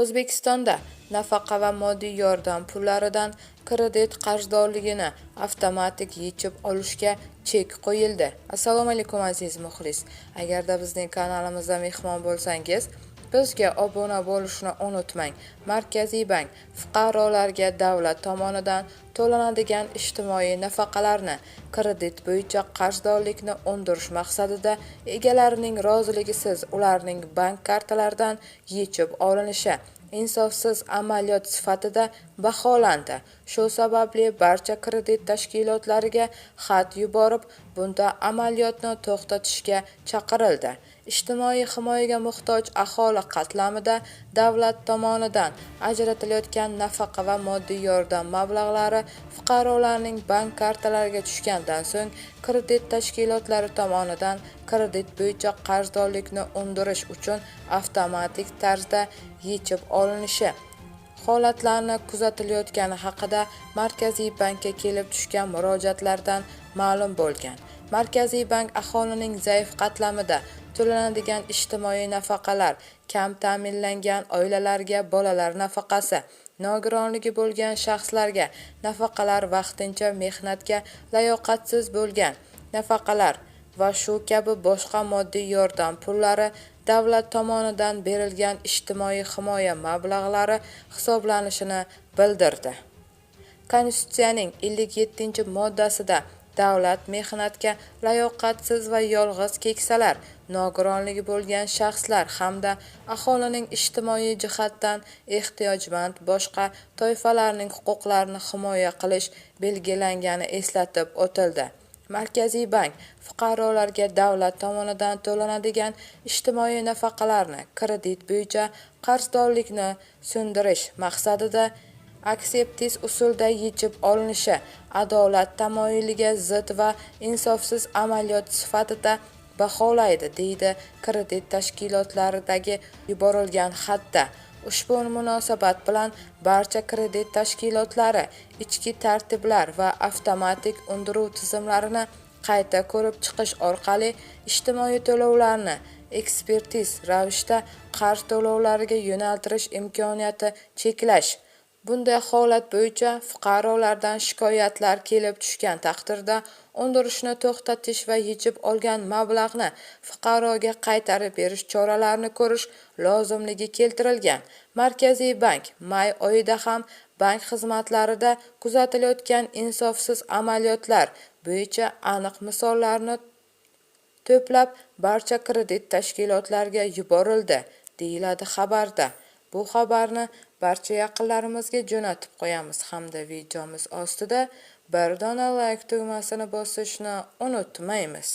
O'zbekistonda nafaqa va moddiy yordam pullaridan kredit qarzdorligini avtomatik yechib olishga chek qo'yildi. Assalomu alaykum aziz muxlis. Agarda bizning kanalimizda mehmon bo'lsangiz, bizga obuna bo'lishni unutmang. Markaziy bank fuqarolarga davlat tomonidan to'lanadigan ijtimoiy nafaqalarni kredit bo'yicha qarzdorlikni undirish maqsadida egalarining roziligisiz ularning bank kartalaridan yechib olinishi insofsiz amaliyot sifatida baholandi. Shu sababli barcha kredit tashkilotlariga xat yuborib, bunda amaliyotni to'xtatishga chaqirildi. Ijtimoiy himoyaga muhtoj aholi qatlamida davlat tomonidan ajratilayotgan nafaqa va moddiy yordam mablag'lari fuqarolarning bank kartalariga tushgandan so'ng kredit tashkilotlari tomonidan kredit bo'yicha qarzdorlikni undirish uchun avtomatik tarzda yechib olinishi holatlarni kuzatilayotgani haqida Markaziy bankka kelib tushgan murojaatlardan ma'lum bo'lgan. Markaziy bank aholining zaif qatlamida to'lanadigan ijtimoiy nafaqalar, kam ta'minlangan oilalarga bolalar nafaqasi, nogironligi bo'lgan shaxslarga nafaqalar, vaqtincha mehnatga layoqatsiz bo'lgan nafaqalar va shu kabi boshqa moddiy yordam pullari davlat tomonidan berilgan ijtimoiy himoya mablag'lari hisoblanishini bildirdi. Konstitutsiyaning 57-moddasida davlat mehnatga layoqatsiz va yolg'iz keksalar, nogironligi bo'lgan shaxslar hamda aholining ijtimoiy jihatdan ehtiyojmand boshqa toifalarning huquqlarini himoya qilish belgilangani eslatib o'tildi. Markaziy bank fuqarolarga davlat tomonidan to'lanadigan ijtimoiy nafaqalarni kredit bo'yicha qarzdorlikni sundirish maqsadida akseptis usulda yechib olinishi adolat tamoyiliga zid va insofsiz amaliyot sifatida baholaydi, deydi kredit tashkilotlaridagi yuborilgan xatda. Ushbu munosabat bilan barcha kredit tashkilotlari ichki tartiblar va avtomatik undiruv tizimlarini qayta ko'rib chiqish orqali ijtimoiy to'lovlarni ekspertiz ravishda qarz to'lovlariga yo'naltirish imkoniyati cheklash. Bunday holat bo'yicha fuqarolardan shikoyatlar kelib tushgan taqdirda undirishni to'xtatish va yechib olgan mablag'ni fuqaroga qaytarib berish choralarini ko'rish lozimligi keltirilgan. Markaziy bank may oyida ham bank xizmatlarida kuzatilayotgan insofsiz amaliyotlar bo'yicha aniq misollarni to'plab barcha kredit tashkilotlariga yuborildi, deyiladi xabarda. Bu xabarni barcha yaqinlarimizga jo'natib qo'yamiz hamda videomiz ostida bir dona like tugmasini bosishni unutmaymiz.